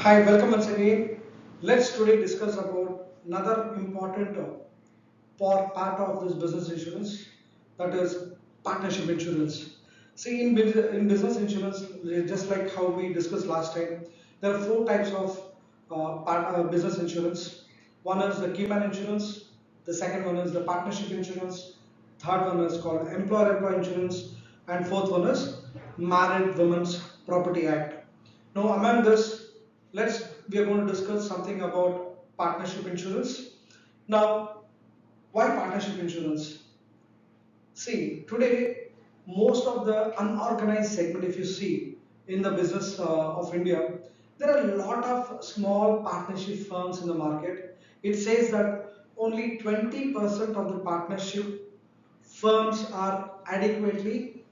Hi, welcome once again. Let's today discuss about another important part of this business insurance, that is partnership insurance. See, in business insurance, just like how we discussed last time, there are four types of business insurance. One is the keyman insurance, the second one is the partnership insurance, third one is called employer-employee insurance, and fourth one is Married Women's Property Act. Now, among this, we are going to discuss something about partnership insurance. Now, why partnership insurance? See, today, most of the unorganized segment, if you see in the business of India, there are a lot of small partnership firms in the market. It says that only 20% of the partnership firms are adequately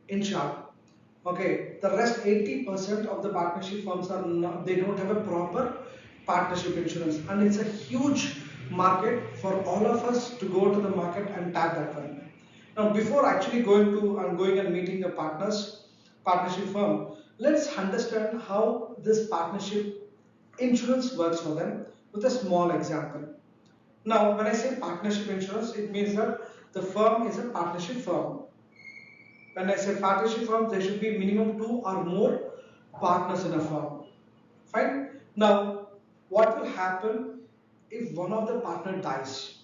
insured. Okay, the rest 80% of the partnership firms are not, they don't have a proper partnership insurance, and it's a huge market for all of us to go to the market and tap that one. Now, before actually going and meeting the partnership firm, let's understand how this partnership insurance works for them with a small example. Now, when I say partnership insurance, it means that the firm is a partnership firm. When I say partnership firm, there should be minimum two or more partners in a firm. Fine. Now, what will happen if one of the partner dies?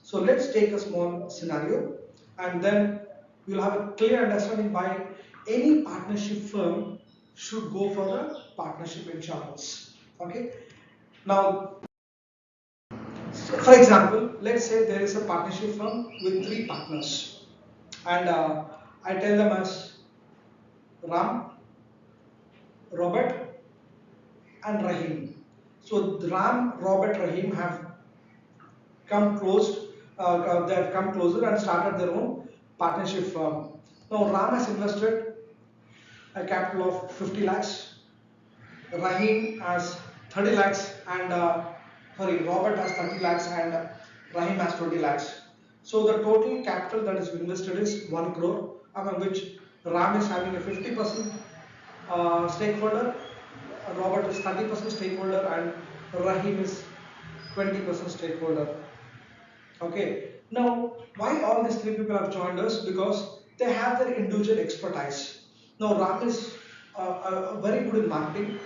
So let's take a small scenario, and then you'll have a clear understanding why any partnership firm should go for the partnership insurance. Okay. Now, for example, let's say there is a partnership firm with three partners, and I tell them as Ram, Robert, and Rahim. So Ram, Robert, Rahim have come close. They have come closer and started their own partnership firm. Now Ram has invested a capital of 50 lakhs. Rahim has 30 lakhs, and Robert has 30 lakhs, and Rahim has 20 lakhs. So the total capital that is invested is 1 crore, among which Ram is having a 50% stakeholder, Robert is 30% stakeholder, and Rahim is 20% stakeholder. Okay. Now, why all these three people have joined us? Because they have their individual expertise. Now, Ram is very good in marketing.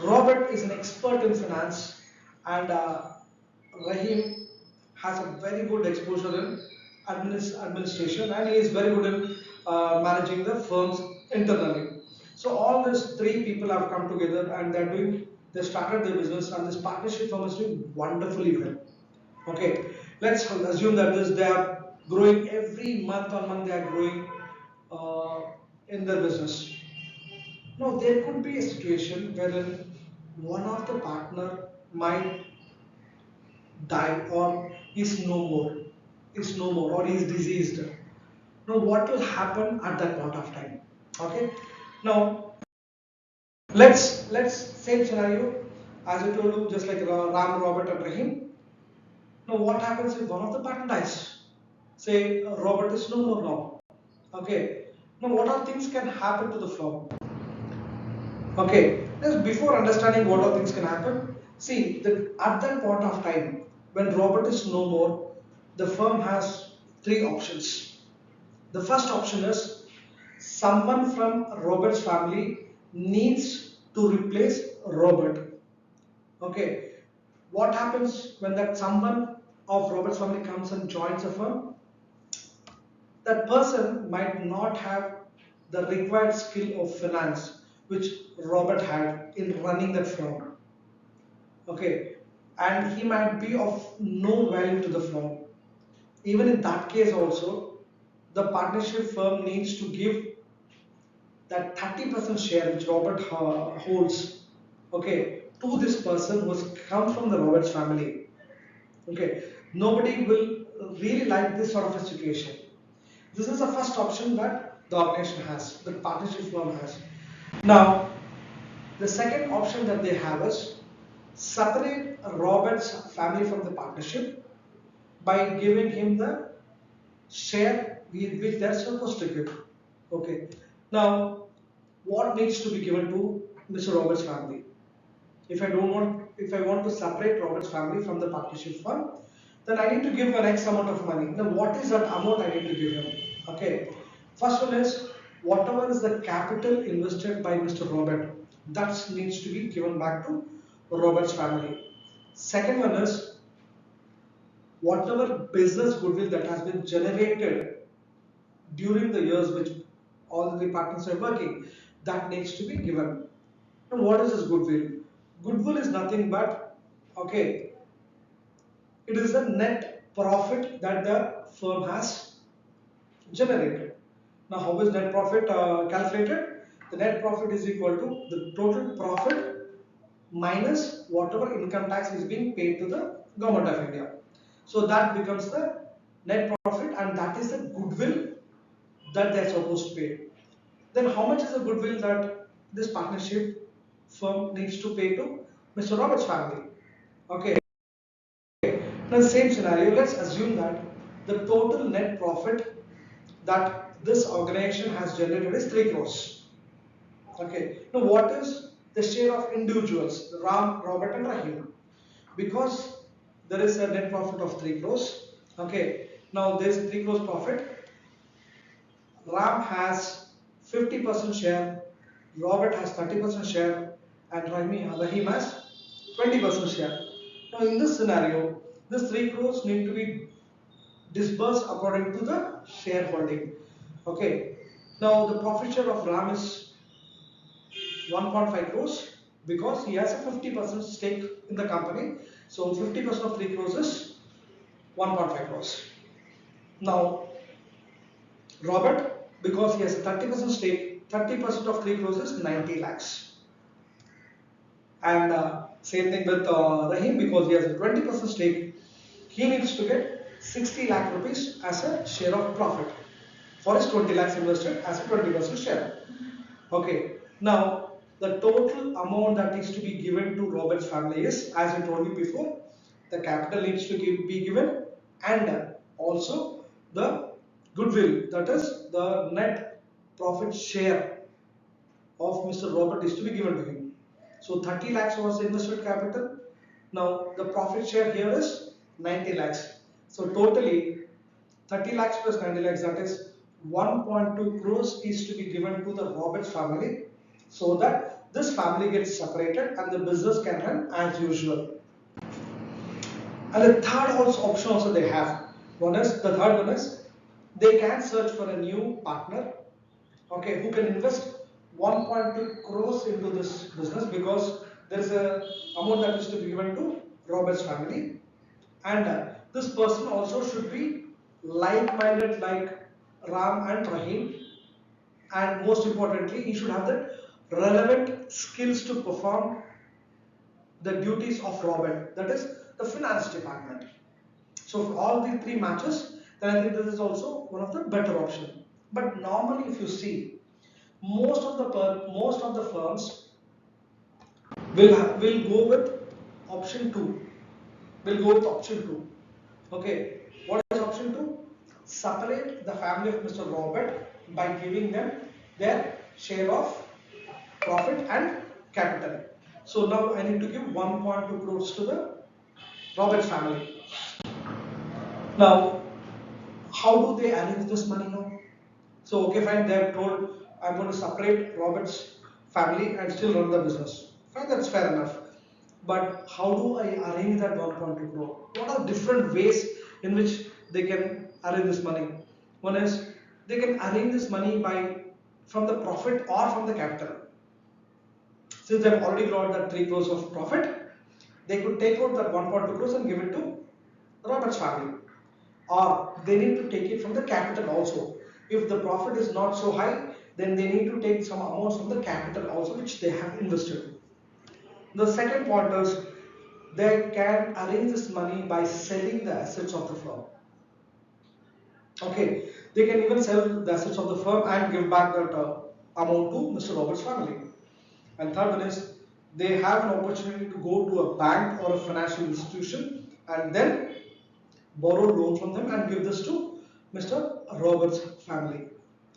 Robert is an expert in finance, and Rahim has a very good exposure in administration, and he is very good in managing the firms internally. So all these three people have come together, and they started their business, and this partnership firm is doing wonderfully well. Okay, let's assume that they are growing every month on month. They are growing uh, in their business. Now, there could be a situation wherein one of the partner might die, or is no more, or is diseased. Now, what will happen at that point of time? Okay. Now, let's same scenario as I told you, just like Ram, Robert, and Rahim. Now, what happens if one of the partner dies? Say Robert is no more now. Okay. Now, what are things can happen to the firm? Okay, just before understanding what all things can happen, see at that point of time when Robert is no more, the firm has three options. The first option is someone from Robert's family needs to replace Robert. Okay, what happens when that someone of Robert's family comes and joins the firm? That person might not have the required skill of finance which Robert had in running that firm. Okay, and he might be of no value to the firm. Even in that case, also, the partnership firm needs to give that 30% share which Robert holds, okay, to this person who has come from the Robert's family. Okay, nobody will really like this sort of a situation. This is the first option that the organization has, the partnership firm has. Now, the second option that they have is separate Robert's family from the partnership by giving him the share which they're supposed to give. Okay. Now, what needs to be given to Mr. Roberts family. If I want to separate Roberts family from the partnership fund, then I need to give an X amount of money. Now, what is that amount I need to give him? Okay. First one is whatever is the capital invested by Mr. Robert, that needs to be given back to Robert's family. Second one is whatever business goodwill that has been generated during the years which all the three partners are working, that needs to be given. Now, what is this goodwill? Goodwill is nothing but, okay, it is the net profit that the firm has generated. Now, how is net profit calculated? The net profit is equal to the total profit minus whatever income tax is being paid to the government of India. So that becomes the net profit, and that is the goodwill that they are supposed to pay. Then how much is the goodwill that this partnership firm needs to pay to Mr. Roberts family? Okay. Now, the same scenario, let's assume that the total net profit that this organization has generated is 3 crores. Okay. Now, what is the share of individuals, Ram, Robert, and Rahim? Because there is a net profit of 3 crores. Okay. Now, there is 3 crores profit. Ram has 50% share, Robert has 30% share, and Rahim has 20% share. Now, in this scenario, this 3 crores need to be disbursed according to the shareholding. Okay. Now, the profit share of Ram is 1.5 crores because he has a 50% stake in the company. So, 50% of 3 crores is 1.5 crores. Now, Robert, because he has a 30% stake, 30% of 3 crores is 90 lakhs. And same thing with Rahim, because he has a 20% stake, he needs to get 60 lakh rupees as a share of profit for his 20 lakhs invested as a 20% share. Okay, now the total amount that needs to be given to Robert's family is, as I told you before, the capital needs to be given, and also the goodwill, that is the net profit share of Mr. Robert is to be given to him. So 30 lakhs was the invested capital. Now the profit share here is 90 lakhs. So totally 30 lakhs plus 90 lakhs, that is 1.2 crores is to be given to the Roberts family, so that this family gets separated and the business can run as usual. And the third option also they have. The third one is they can search for a new partner, okay, who can invest 1.2 crores into this business, because there is a amount that is to be given to Robert's family, and this person also should be like-minded like Ram and Rahim, and most importantly, he should have the relevant skills to perform the duties of Robert, that is the finance department. So if all the three matches, then I think this is also one of the better option. But normally, if you see, most of the firms will go with option two. Will go with option two. Okay, what is option two? Separate the family of Mr. Robert by giving them their share of profit and capital. So now I need to give 1.2 crores to the Roberts family. Now, how do they arrange this money now? So, okay, fine, they have told I'm going to separate Robert's family and still run the business. Fine, that's fair enough. But how do I arrange that 1.2 crore? What are different ways in which they can arrange this money? One is they can arrange this money by from the profit or from the capital. Since they've already got that 3 crores of profit, they could take out that 1.2 crores and give it to Robert's family. Or they need to take it from the capital also. If the profit is not so high, then they need to take some amounts from the capital also which they have invested. The second point is they can arrange this money by selling the assets of the firm. Okay, they can even sell the assets of the firm and give back that amount to Mr. Robert's family. And third one is they have an opportunity to go to a bank or a financial institution and then borrow loan from them and give this to Mr. Robert's family.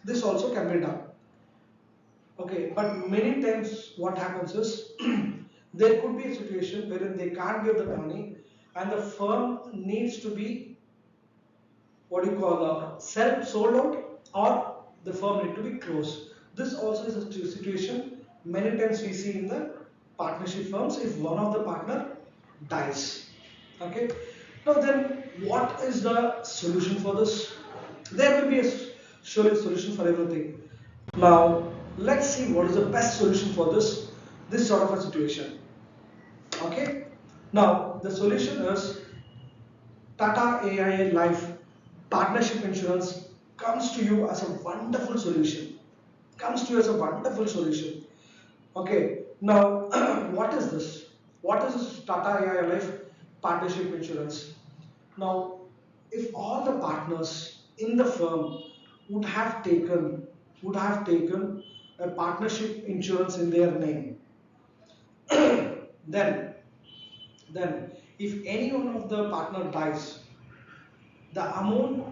This also can be done. Okay, but many times what happens is there could be a situation wherein they can't give the money and the firm needs to be what you call self sold out or the firm need to be closed. This also is a situation many times we see in the partnership firms if one of the partner dies. Okay. Now then, what is the solution for this? There will be a surely solution for everything. Now let's see what is the best solution for this sort of a situation. Okay. Now the solution is Tata AIA Life Partnership Insurance comes to you as a wonderful solution. Comes to you as a wonderful solution. Okay, now what is this? What is this Tata AIA Life Partnership Insurance? Now, if all the partners in the firm would have taken a partnership insurance in their name, then if any one of the partner dies, the amount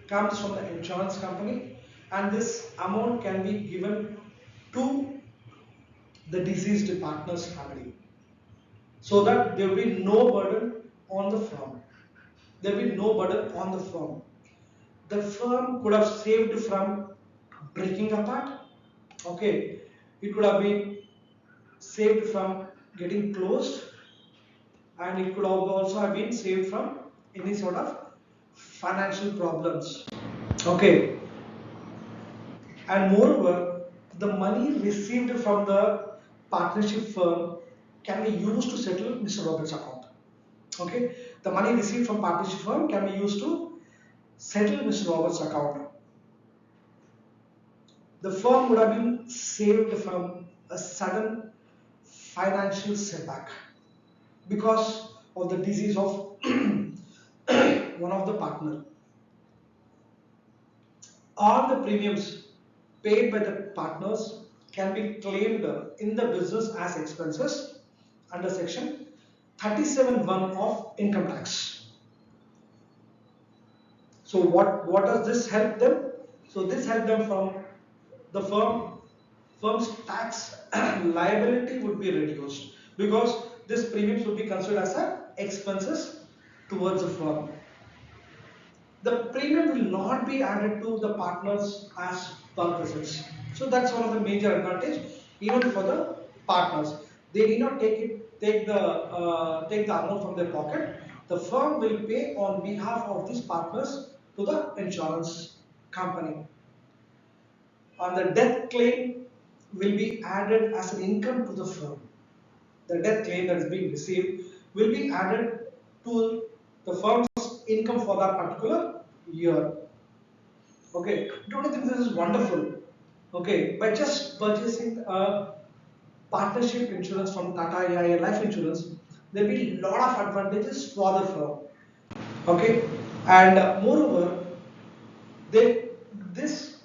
comes from the insurance company and this amount can be given to the deceased partner's family so that there will be no burden on the firm. There will be no burden on the firm. The firm could have saved from breaking apart. Okay, it could have been saved from getting closed, and it could have also have been saved from any sort of financial problems. Okay, and moreover, the money received from the partnership firm can be used to settle Mr. Robert's account. Okay, the money received from partnership firm can be used to settle Mr. Robert's account. The firm would have been saved from a sudden financial setback because of the disease of one of the partner. All the premiums paid by the partners can be claimed in the business as expenses under section 37(1) of income tax. So what does this help them? So this helps them from the firm's tax liability would be reduced because this premiums would be considered as a expenses towards the firm. The premium will not be added to the partners as perquisites. So that's one of the major advantage even for the partners. They need not take the amount from their pocket. The firm will pay on behalf of these partners to the insurance company. And the death claim will be added as an income to the firm. The death claim that is being received will be added to the firm's income for that particular year. Okay, don't you think this is wonderful? Okay, by just purchasing a partnership insurance from Tata AIA Life Insurance, there will be a lot of advantages for the firm. Okay, and moreover, they this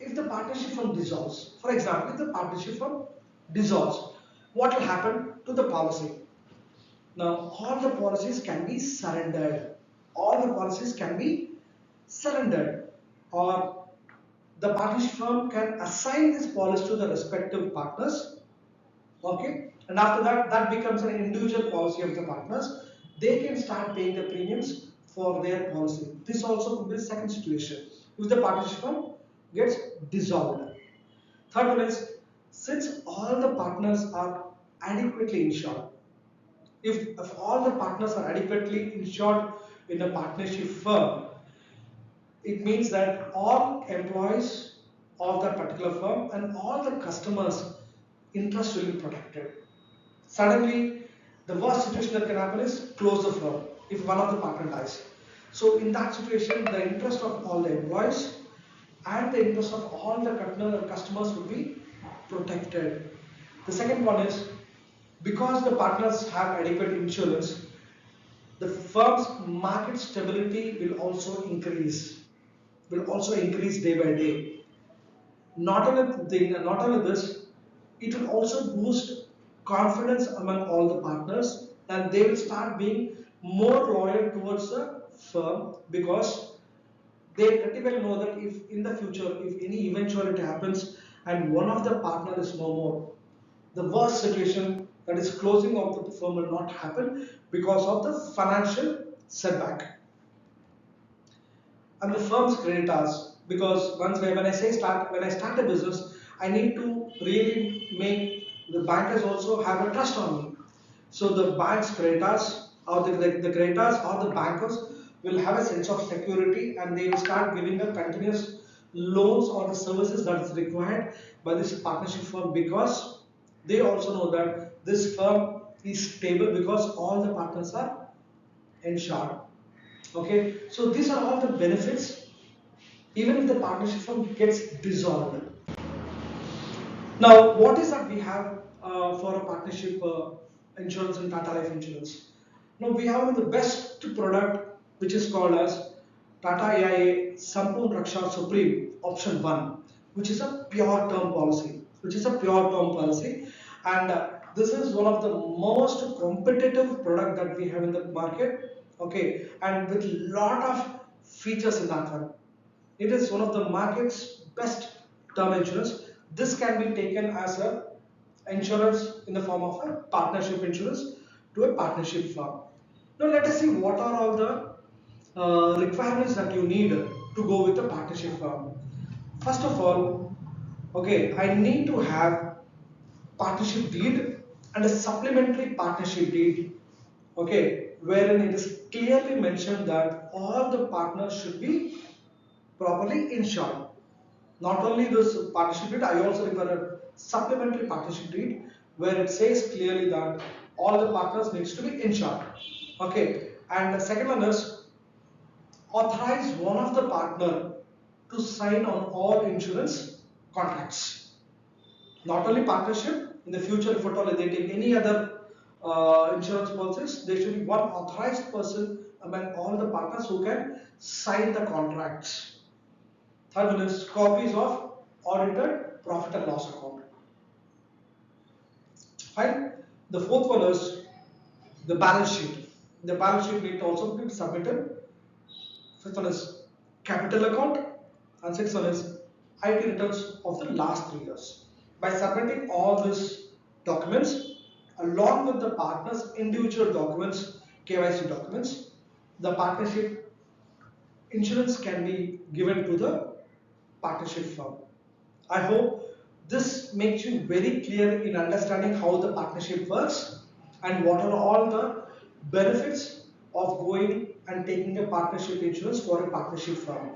if the partnership firm dissolves, for example, if the partnership firm dissolves, what will happen to the policy? Now, all the policies can be surrendered. All the policies can be surrendered, or the partnership firm can assign this policy to the respective partners. Okay, and after that, that becomes an individual policy of the partners. They can start paying the premiums for their policy. This also could be the second situation if the partnership firm gets dissolved. Third one is since all the partners are adequately insured, if all the partners are adequately insured in a partnership firm, it means that all employees of that particular firm and all the customers' interest will be protected. Suddenly, the worst situation that can happen is close the firm if one of the partner dies. So in that situation, the interest of all the employees and the interest of all the customers will be protected. The second one is because the partners have adequate insurance, the firm's market stability will also increase day by day. Not only this, it will also boost confidence among all the partners, and they will start being more loyal towards the firm because they pretty well know that if in the future, if any eventuality happens, and one of the partner is no more, the worst situation, that is closing of the firm, will not happen because of the financial setback. And the firm's creditors, because when I say start, when I start a business, I need to really make the bankers also have a trust on me. So the bank's creditors, or the creditors or the bankers, will have a sense of security, and they will start giving a continuous loans or the services that is required by this partnership firm, because they also know that this firm is stable because all the partners are insured. Okay, so these are all the benefits even if the partnership firm gets dissolved. Now, what is that we have for a partnership insurance and Tata Life Insurance? Now, we have the best product, which is called as Tata AIA Sampoon Raksha Supreme Option 1, which is a pure term policy. And this is one of the most competitive product that we have in the market. Okay, and with lot of features in that one. It is one of the market's best term insurance. This can be taken as a insurance in the form of a partnership insurance to a partnership firm. Now let us see what are all the requirements that you need to go with a partnership firm. First of all, okay, I need to have partnership deed and a supplementary partnership deed, okay, wherein it is clearly mentioned that all the partners should be properly insured. Not only this partnership deed, I also require a supplementary partnership deed where it says clearly that all the partners needs to be insured. Okay, and the second one is authorize one of the partner to sign on all insurance contracts. Not only partnership, in the future if at all they take any other insurance policies, there should be one authorized person among all the partners who can sign the contracts. Third one is copies of audited profit and loss account. Fine. The fourth one is the balance sheet. The balance sheet need to also be submitted. Fifth one is capital account, and sixth one is IT returns of the last 3 years. By submitting all these documents along with the partners' individual documents, KYC documents, the partnership insurance can be given to the partnership firm. I hope this makes you very clear in understanding how the partnership works and what are all the benefits of going and taking a partnership insurance for a partnership firm.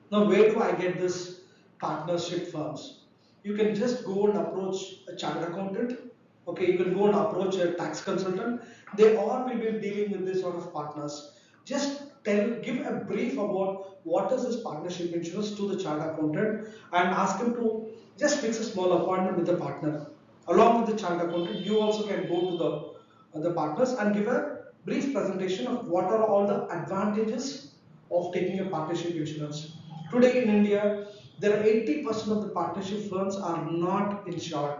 Now, where do I get this partnership firms? You can just go and approach a chartered accountant. Okay, you can go and approach a tax consultant. They all will be dealing with this sort of partners. Just give a brief about what is this partnership insurance to the chartered accountant and ask him to just fix a small appointment with the partner. Along with the chartered accountant, you also can go to the partners and give a brief presentation of what are all the advantages of taking a partnership insurance. Today in India, there are 80% of the partnership firms are not insured.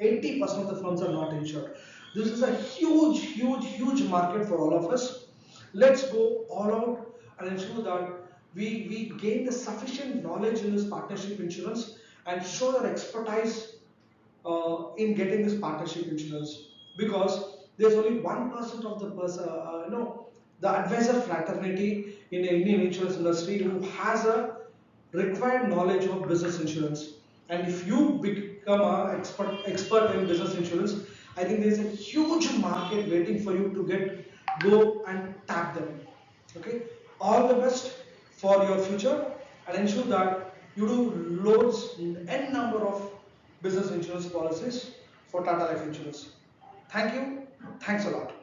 80% of the firms are not insured. This is a huge market for all of us. Let's go all out and ensure that we gain the sufficient knowledge in this partnership insurance and show our expertise in getting this partnership insurance, because there's only 1% of the person, the advisor fraternity in the Indian insurance industry who has a required knowledge of business insurance. And if you become an expert in business insurance, I think there is a huge market waiting for you to go and tap them. Okay, all the best for your future, and ensure that you do loads n number of business insurance policies for Tata Life Insurance. Thank you. Thanks a lot.